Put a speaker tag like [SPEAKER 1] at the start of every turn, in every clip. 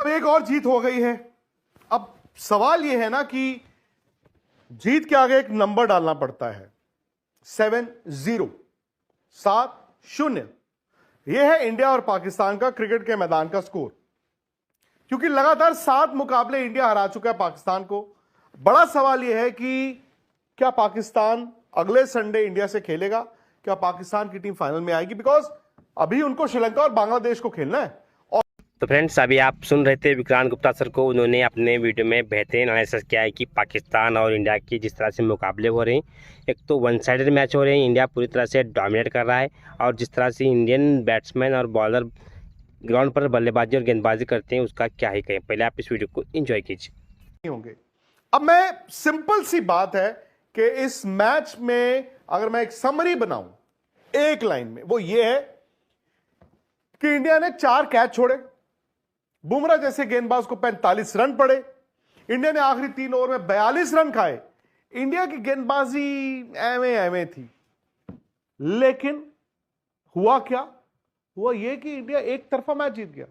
[SPEAKER 1] अब एक और जीत हो गई है। अब सवाल यह है ना कि जीत के आगे एक नंबर डालना पड़ता है। 7-0, 7-0। यह है इंडिया और पाकिस्तान का क्रिकेट के मैदान का स्कोर। क्योंकि लगातार 7 मुकाबले इंडिया हरा चुका है पाकिस्तान को। बड़ा सवाल यह है कि क्या पाकिस्तान अगले संडे इंडिया से खेलेगा? क्या पाकिस्तान की टीम फाइनल में आएगी? बिकॉज अभी उनको श्रीलंका और बांग्लादेश को खेलना है।
[SPEAKER 2] तो फ्रेंड्स, अभी आप सुन रहे थे विक्रांत गुप्ता सर को। उन्होंने अपने वीडियो में बेहतरीन एनालिसिस किया है कि पाकिस्तान और इंडिया की जिस तरह से मुकाबले हो रहे हैं, एक तो वन साइडेड मैच हो रहे हैं, इंडिया पूरी तरह से डोमिनेट कर रहा है, और जिस तरह से इंडियन बैट्समैन और बॉलर ग्राउंड पर बल्लेबाजी और गेंदबाजी करते हैं उसका क्या ही कहें। पहले आप इस वीडियो को एंजॉय कीजिए।
[SPEAKER 1] होंगे। अब मैं सिंपल सी बात है कि इस मैच में अगर मैं एक समरी बनाऊं एक लाइन में, वो ये है कि इंडिया ने 4 कैच छोड़े, बुमराह जैसे गेंदबाज को 45 रन पड़े, इंडिया ने आखिरी 3 ओवर में 42 रन खाए। इंडिया की गेंदबाजी एवे थी, लेकिन हुआ क्या? हुआ यह कि इंडिया एक तरफा मैच जीत गया।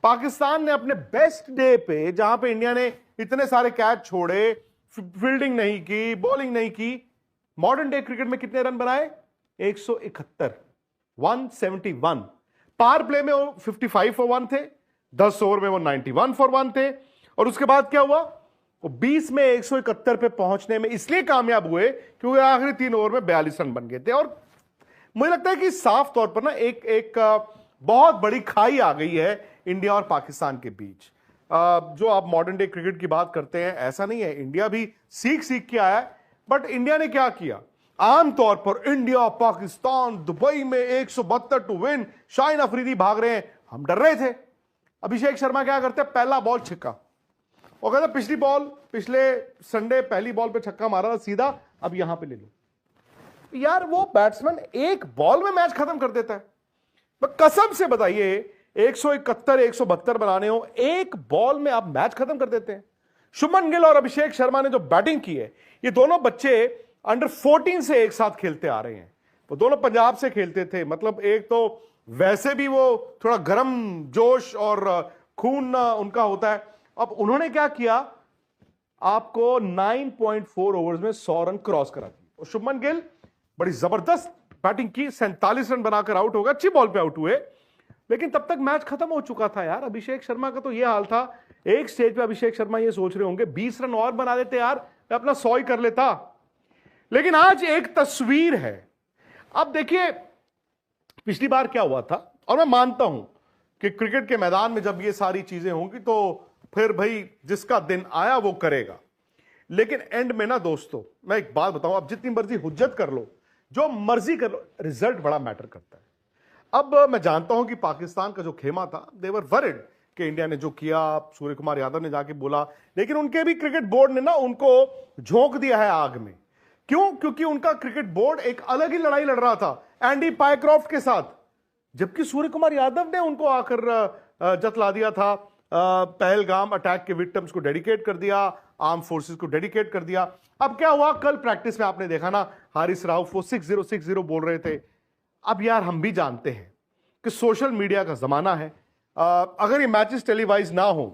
[SPEAKER 1] पाकिस्तान ने अपने बेस्ट डे पे, जहां पे इंडिया ने इतने सारे कैच छोड़े, फील्डिंग नहीं की, बॉलिंग नहीं की, मॉडर्न डे क्रिकेट में कितने रन बनाए? 171, 171। पावर प्ले में वो 55 फॉर 1 थे, 10 ओवर में वो 91 फॉर 1 थे। और उसके बाद क्या हुआ? वो 20 में 171 पे पहुंचने में इसलिए कामयाब हुए क्योंकि आखिरी 3 ओवर में 42 रन बन गए थे। और मुझे लगता है कि साफ तौर पर ना एक बहुत बड़ी खाई आ गई है इंडिया और पाकिस्तान के बीच। जो आप मॉडर्न डे क्रिकेट की बात करते हैं, ऐसा नहीं है। इंडिया भी सीख के आया है, बट इंडिया ने क्या किया? आमतौर पर इंडिया पाकिस्तान दुबई में 172 टू विन, शाहिन अफरीदी भाग रहे हैं, हम डर रहे थे। अभिषेक शर्मा क्या करते हैं? पहला बॉल छक्का, और कहते पिछले संडे पहली बॉल पे छक्का मारा था सीधा, अब यहां पे ले लो। यार वो बैट्समैन एक बॉल में मैच खत्म कर देता है। कसम से बताइए, 171 172 बनाने हो, एक बॉल में आप मैच खत्म कर देते हैं। शुभमन गिल और अभिषेक शर्मा ने जो बैटिंग की है, ये दोनों बच्चे अंडर 14 से एक साथ खेलते आ रहे हैं। वो दोनों पंजाब से खेलते थे, मतलब एक तो वैसे भी वो थोड़ा गर्म जोश और खून उनका होता है। अब उन्होंने क्या किया? आपको 9.4 ओवर्स में 100 रन क्रॉस करा दी। और शुभमन गिल बड़ी जबरदस्त बैटिंग की, 47 रन बनाकर आउट हो गया, अच्छी बॉल पे आउट हुए, लेकिन तब तक मैच खत्म हो चुका था यार। अभिषेक शर्मा का तो यह हाल था, एक स्टेज पे अभिषेक शर्मा ये सोच रहे होंगे 20 रन और बना देते यार, मैं अपना 100 ही कर लेता। लेकिन आज एक तस्वीर है। अब देखिए, पिछली बार क्या हुआ था, और मैं मानता हूं कि क्रिकेट के मैदान में जब ये सारी चीजें होंगी तो फिर भाई जिसका दिन आया वो करेगा। लेकिन एंड में ना दोस्तों, मैं एक बात बताऊं, आप जितनी मर्जी हुज्जत कर लो, जो मर्जी कर लो, रिजल्ट बड़ा मैटर करता है। अब मैं जानता हूं कि पाकिस्तान का जो खेमा था, देवर वरिड कि इंडिया ने जो किया, सूर्य कुमार यादव ने जाके बोला, लेकिन उनके भी क्रिकेट बोर्ड ने ना उनको झोंक दिया है आग में। क्यों? क्योंकि उनका क्रिकेट बोर्ड एक अलग ही लड़ाई लड़ रहा था एंडी पायक्रॉफ्ट के साथ, जबकि सूर्य कुमार यादव ने उनको आकर जतला दिया था। पहलगाम अटैक के विक्टिम्स को डेडिकेट कर दिया, आर्म फोर्सेस को डेडिकेट कर दिया। अब क्या हुआ? कल प्रैक्टिस में आपने देखा ना, हारिस राउफ वो 6060 बोल रहे थे। अब यार हम भी जानते हैं कि सोशल मीडिया का जमाना है। अगर ये मैचेस टेलीवाइज ना हो,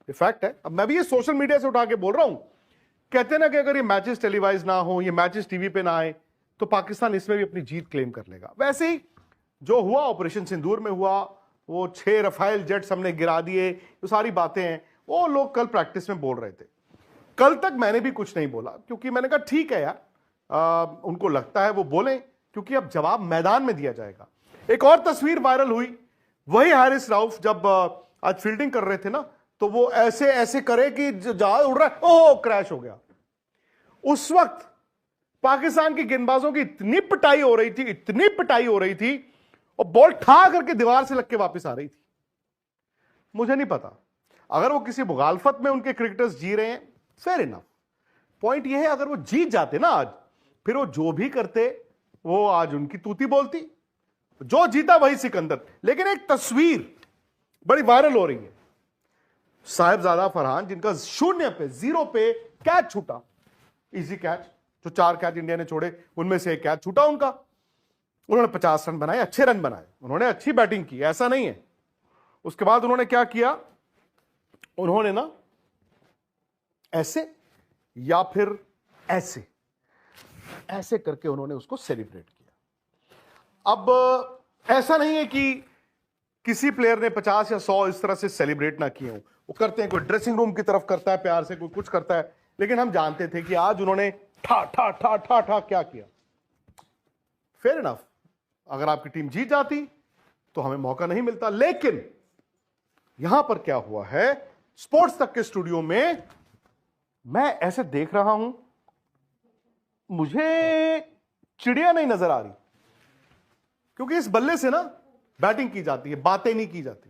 [SPEAKER 1] फैक्ट है, अब मैं भी ये सोशल मीडिया से उठा के बोल रहा हूं, कहते हैं ना कि अगर ये मैचेस टेलीवाइज ना हो, ये मैचेस टीवी पे ना आए, तो पाकिस्तान इसमें भी अपनी जीत क्लेम कर लेगा। वैसे ही जो हुआ ऑपरेशन सिंदूर में हुआ, वो 6 रफाइल जेट्स हमने गिरा दिए, वो सारी बातें हैं, वो लोग कल प्रैक्टिस में बोल रहे थे। कल तक मैंने भी कुछ नहीं बोला, क्योंकि मैंने कहा ठीक है यार, उनको लगता है वो बोलें, क्योंकि अब जवाब मैदान में दिया जाएगा। एक और तस्वीर वायरल हुई, वही हारिस राउफ जब आज फील्डिंग कर रहे थे ना, तो वो ऐसे ऐसे करे कि जहाज उड़ रहा है, ओह क्रैश हो गया। उस वक्त पाकिस्तान के गेंदबाजों की इतनी पिटाई हो रही थी, और बॉल ठा करके दीवार से लग के वापस आ रही थी। मुझे नहीं पता, अगर वो किसी मुगालफत में उनके क्रिकेटर्स जी रहे हैं, फेयर इनफ। पॉइंट यह है, अगर वो जीत जाते ना आज, फिर वो जो भी करते वो आज उनकी तूती बोलती, जो जीता वही सिकंदर। लेकिन एक तस्वीर बड़ी वायरल हो रही है, साहिबजादा फरहान जिनका 0 पे कैच छूटा, इजी कैच, जो 4 कैच इंडिया ने छोड़े उनमें से एक कैच छूटा उनका। उन्होंने 50 रन बनाए, अच्छे रन बनाए, उन्होंने अच्छी बैटिंग की, ऐसा नहीं है। उसके बाद उन्होंने क्या किया? उन्होंने ना ऐसे या फिर ऐसे ऐसे करके उन्होंने उसको सेलिब्रेट किया। अब ऐसा नहीं है कि किसी प्लेयर ने 50 या 100 इस तरह से सेलिब्रेट ना किए हो, वो करते हैं, कोई ड्रेसिंग रूम की तरफ करता है प्यार से, कोई कुछ करता है, लेकिन हम जानते थे कि आज उन्होंने ठा ठा ठा ठा ठा क्या किया। फेयर इनफ, अगर आपकी टीम जीत जाती तो हमें मौका नहीं मिलता, लेकिन यहां पर क्या हुआ है, स्पोर्ट्स तक के स्टूडियो में मैं ऐसे देख रहा हूं, मुझे चिड़िया नहीं नजर आ रही, क्योंकि इस बल्ले से ना बैटिंग की जाती है, बातें नहीं की जाती,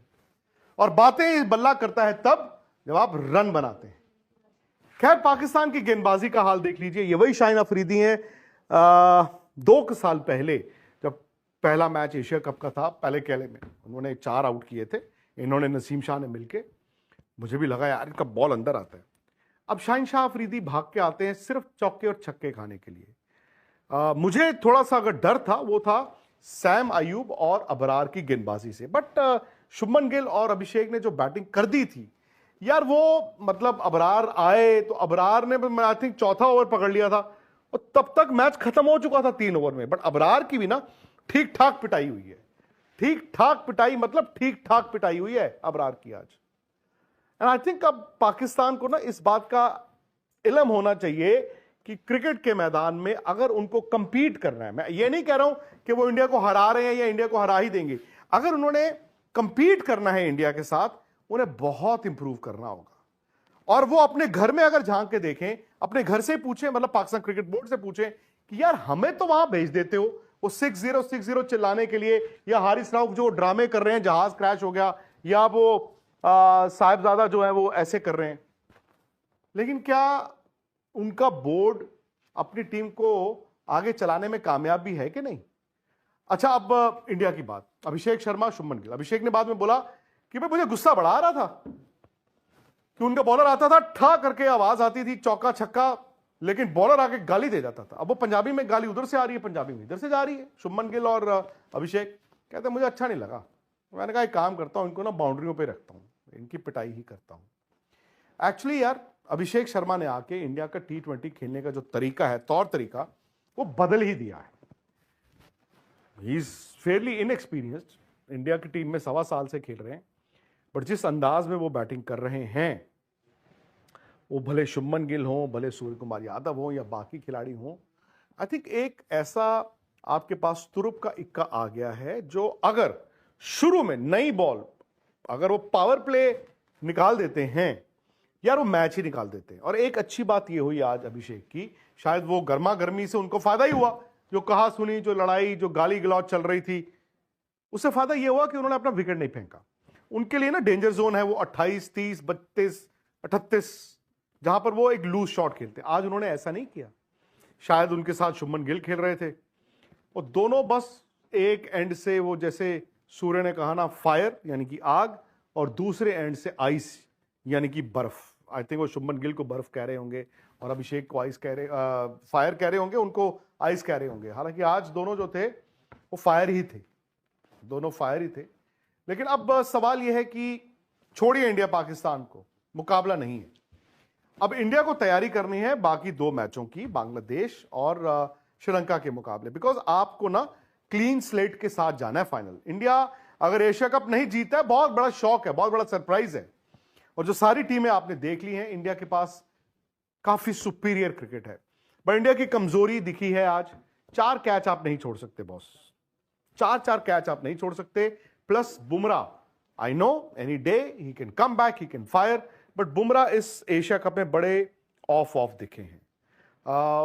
[SPEAKER 1] और बातें इस बल्ला करता है तब जब आप रन बनाते हैं। खैर, पाकिस्तान की गेंदबाजी का हाल देख लीजिए, ये वही शाहीन अफरीदी हैं 2 साल पहले जब पहला मैच एशिया कप का था, पहले केले में उन्होंने 4 आउट किए थे, इन्होंने नसीम शाह ने मिलके, मुझे भी लगा यार इनका बॉल अंदर आता है। अब शाहीन शाह अफरीदी भाग के आते हैं सिर्फ चौके और छक्के खाने के लिए। मुझे थोड़ा सा अगर डर था वो था सैम अयूब और अबरार की गेंदबाजी से, बट शुभमन गिल और अभिषेक ने जो बैटिंग कर दी थी यार, वो मतलब अबरार आए तो अबरार ने आई थिंक चौथा ओवर पकड़ लिया था और तब तक मैच खत्म हो चुका था 3 ओवर में, बट अबरार की भी ना ठीक ठाक पिटाई हुई है, ठीक ठाक पिटाई, मतलब ठीक ठाक पिटाई हुई है अबरार की आज। एंड आई थिंक अब पाकिस्तान को ना इस बात का इल्म होना चाहिए कि क्रिकेट के मैदान में अगर उनको कंपीट करना है, मैं ये नहीं कह रहा हूं कि वो इंडिया को हरा रहे हैं या इंडिया को हरा ही देंगे, अगर उन्होंने कंपीट करना है इंडिया के साथ, उन्हें बहुत इंप्रूव करना होगा। और वो अपने घर में अगर झांक के देखें, अपने घर से पूछें, मतलब पाकिस्तान क्रिकेट बोर्ड से पूछें कि यार हमें तो वहां भेज देते हो वो 6-0 चिल्लाने के लिए, या हारिस राउफ जो ड्रामे कर रहे हैं, जहाज क्रैश हो गया, या वो साहिबजादा जो है वो ऐसे कर रहे हैं, लेकिन क्या उनका बोर्ड अपनी टीम को आगे चलाने में कामयाब भी है कि नहीं? अच्छा, अब इंडिया की बात, अभिषेक शर्मा, शुभमन गिल। अभिषेक ने बाद में बोला कि भाई मुझे गुस्सा बड़ा आ रहा था कि उनका बॉलर आता था, ठा करके आवाज आती थी, चौका छक्का, लेकिन बॉलर आके गाली दे जाता था। अब वो पंजाबी में गाली उधर से आ रही है, पंजाबी में इधर से जा रही है। शुभमन गिल और अभिषेक कहते मुझे अच्छा नहीं लगा, मैंने कहा एक काम करता हूं, इनको ना बाउंड्रियों पे रखता हूं, इनकी पिटाई ही करता हूं। एक्चुअली यार, अभिषेक शर्मा ने आके इंडिया का T20 खेलने का जो तरीका है, तौर तरीका, वो बदल ही दिया है। He is fairly inexperienced, India की टीम में 1.25 साल से खेल रहे हैं, बट जिस अंदाज में वो बैटिंग कर रहे हैं, वो भले शुभमन गिल हों, भले सूर्य कुमार यादव हों या बाकी खिलाड़ी हों, आई थिंक एक ऐसा आपके पास तुरुप का इक्का आ गया है जो अगर शुरू में नई बॉल, अगर वो पावर प्ले निकाल देते हैं यार, वो मैच ही निकाल देते हैं। और एक अच्छी बात ये हुई आज अभिषेक की, शायद वो गर्मा गर्मी से उनको फायदा ही हुआ, जो कहा सुनी, जो लड़ाई, जो गाली गलौज चल रही थी, उससे फायदा ये हुआ कि उन्होंने अपना विकेट नहीं फेंका। उनके लिए ना डेंजर जोन है वो 28, 30, 32, 38, जहां पर वो एक लूज शॉट खेलते। आज उन्होंने ऐसा नहीं किया। शायद उनके साथ शुभमन गिल खेल रहे थे, और दोनों बस एक एंड से वो, जैसे सूर्य ने कहा ना, फायर यानी कि आग, और दूसरे एंड से आइस यानी कि बर्फ। आई थिंक वो शुभमन गिल को बर्फ कह रहे होंगे और अभिषेक को आइस कह रहे, फायर कह रहे होंगे, उनको आइस कह रहे होंगे। हालांकि आज दोनों जो थे वो फायर ही थे, दोनों फायर ही थे। लेकिन अब सवाल यह है कि छोड़िए इंडिया पाकिस्तान को, मुकाबला नहीं है, अब इंडिया को तैयारी करनी है बाकी 2 मैचों की, बांग्लादेश और श्रीलंका के मुकाबले, बिकॉज आपको ना क्लीन स्लेट के साथ जाना है फाइनल। इंडिया अगर एशिया कप नहीं जीता है, बहुत बड़ा शौक है, बहुत बड़ा सरप्राइज है। और जो सारी टीमें आपने देख ली हैं, इंडिया के पास काफी सुपीरियर क्रिकेट है, पर इंडिया की कमजोरी दिखी है आज। 4 कैच आप नहीं छोड़ सकते बॉस, 4 कैच आप नहीं छोड़ सकते, plus Bumrah, I know any day he can come back, he can fire, but Bumrah इस एशिया कप में बड़े ऑफ दिखे हैं।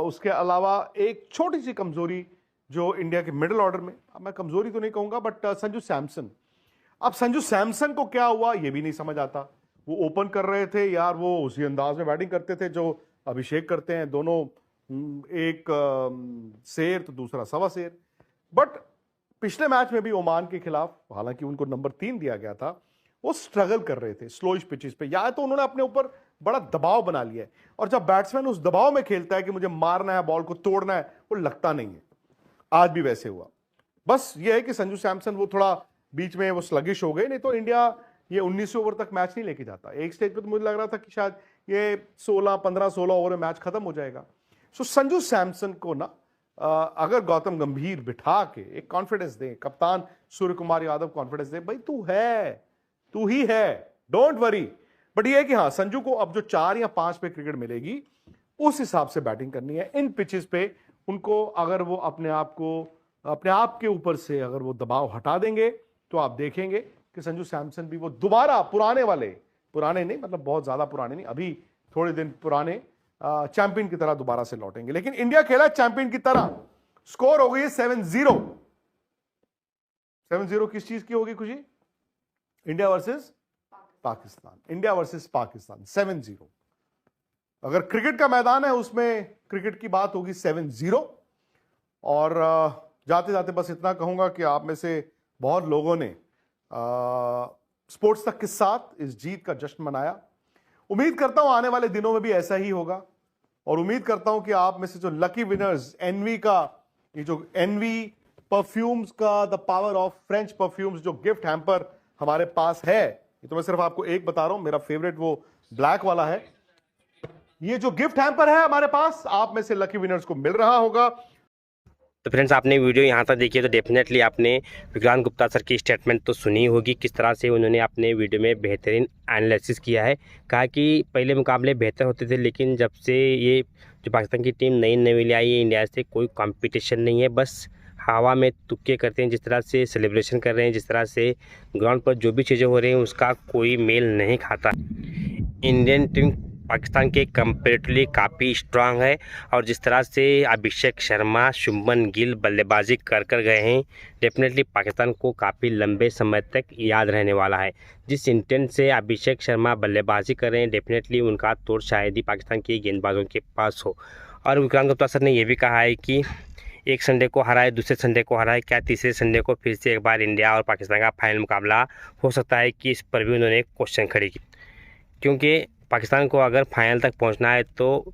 [SPEAKER 1] उसके अलावा एक छोटी सी कमजोरी जो इंडिया के मिडिल ऑर्डर में, मैं कमजोरी तो नहीं कहूंगा, बट संजू सैमसन। अब संजू सैमसन को क्या हुआ ये भी नहीं समझ आता। वो ओपन कर रहे थे यार, वो उसी अंदाज में बैटिंग करते थे जो अभिषेक करते हैं, दोनों एक शेर तो दूसरा सवा शेर। बट पिछले मैच में भी ओमान के खिलाफ, हालांकि उनको नंबर 3 दिया गया था, वो स्ट्रगल कर रहे थे स्लोइश पिचेस पे, या तो उन्होंने अपने ऊपर बड़ा दबाव बना लिया है, और जब बैट्समैन उस दबाव में खेलता है कि मुझे मारना है, बॉल को तोड़ना है, वो लगता नहीं है। आज भी वैसे हुआ। बस ये है कि संजू सैमसन वो थोड़ा बीच में वो स्लगिश हो गए, नहीं तो इंडिया ये 19 ओवर तक मैच नहीं लेके जाता। एक स्टेज पे तो मुझे लग रहा था कि शायद ये 15-16 ओवर में मैच खत्म हो जाएगा। सो संजू सैमसन को ना अगर गौतम गंभीर बिठा के एक कॉन्फिडेंस दे, कप्तान सूर्य कुमार यादव कॉन्फिडेंस दे, भाई तू ही है, डोंट वरी। बट ये है कि हाँ, संजू को अब जो 4 या 5 पे क्रिकेट मिलेगी उस हिसाब से बैटिंग करनी है। इन पिचेस पे उनको अगर वो अपने आप के ऊपर से अगर वो दबाव हटा देंगे तो आप देखेंगे कि संजू सैमसन भी वो दोबारा पुराने नहीं, मतलब बहुत ज्यादा पुराने नहीं, अभी थोड़े दिन पुराने चैंपियन की तरह दोबारा से लौटेंगे। लेकिन इंडिया खेला चैंपियन की तरह। स्कोर हो गई है 7-0। 7-0 किस चीज की होगी खुशी? India versus Pakistan 7-0। अगर क्रिकेट का मैदान है उसमें क्रिकेट की बात होगी 7-0। और जाते जाते बस इतना कहूंगा कि आप में से बहुत लोगों ने स्पोर्ट्स तक के साथ इस जीत का जश्न मनाया। उम्मीद करता हूं आने वाले दिनों में भी ऐसा ही होगा। और उम्मीद करता हूं कि आप में से जो लकी विनर्स एनवी का, ये जो एनवी परफ्यूम्स का the power of French perfumes जो गिफ्ट हैम्पर हमारे पास है, ये तो मैं सिर्फ आपको एक बता रहा हूं, मेरा फेवरेट वो ब्लैक वाला है। ये जो गिफ्ट हैम्पर है हमारे पास, आप में से लकी विनर्स को मिल रहा होगा।
[SPEAKER 2] तो फ्रेंड्स, आपने वीडियो यहाँ तक देखी है तो डेफिनेटली आपने विक्रांत गुप्ता सर की स्टेटमेंट तो सुनी होगी, किस तरह से उन्होंने अपने वीडियो में बेहतरीन एनालिसिस किया है। कहा कि पहले मुकाबले बेहतर होते थे, लेकिन जब से ये जो पाकिस्तान की टीम नई नवेली आई है, इंडिया से कोई कंपटीशन नहीं है, बस हवा में तुक्के करते हैं। जिस तरह से सेलिब्रेशन कर रहे हैं, जिस तरह से ग्राउंड पर जो भी चीज़ें हो रही हैं उसका कोई मेल नहीं खाता। इंडियन टीम पाकिस्तान के कंपेरेटिवली काफ़ी स्ट्रांग है। और जिस तरह से अभिषेक शर्मा, शुभमन गिल बल्लेबाजी कर गए हैं, डेफिनेटली पाकिस्तान को काफ़ी लंबे समय तक याद रहने वाला है। जिस इंटेंट से अभिषेक शर्मा बल्लेबाजी कर रहे हैं, डेफिनेटली उनका तोड़ शायद ही पाकिस्तान के गेंदबाजों के पास हो। और विक्रांत गुप्ता सर ने यह भी कहा है कि एक संडे को हराए, दूसरे संडे को हराए, क्या तीसरे संडे को फिर से एक बार इंडिया और पाकिस्तान का फाइनल मुकाबला हो सकता है कि इस पर भी उन्होंने क्वेश्चन खड़ी की। क्योंकि पाकिस्तान को अगर फाइनल तक पहुंचना है तो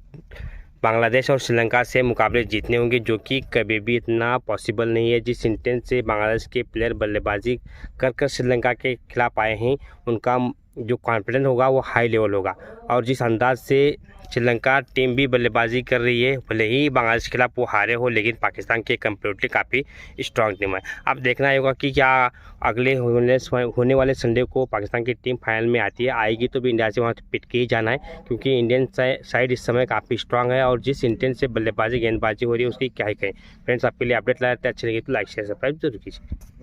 [SPEAKER 2] बांग्लादेश और श्रीलंका से मुकाबले जीतने होंगे, जो कि कभी भी इतना पॉसिबल नहीं है। जिस इंटेंट से बांग्लादेश के प्लेयर बल्लेबाजी कर श्रीलंका के खिलाफ आए हैं, उनका जो कॉन्फिडेंस होगा वो हाई लेवल होगा। और जिस अंदाज से श्रीलंका टीम भी बल्लेबाजी कर रही है, भले ही बांग्लादेश के खिलाफ वो हारे हो, लेकिन पाकिस्तान के कंपेरेटिवली काफ़ी स्ट्रांग टीम है। अब देखना होगा कि क्या अगले होने वाले संडे को पाकिस्तान की टीम फाइनल में आती है, आएगी तो भी इंडिया से वहाँ पिट के ही जाना है, क्योंकि इंडियन साइड इस समय काफ़ी स्ट्रांग है। और जिस इंटेंट से बल्लेबाजी गेंदबाजी हो रही है उसकी क्या ही कहें। फ्रेंड्स, आपके लिए अपडेट लाते हैं, अच्छे लगे तो लाइक शेयर सब्सक्राइब जरूर कीजिए।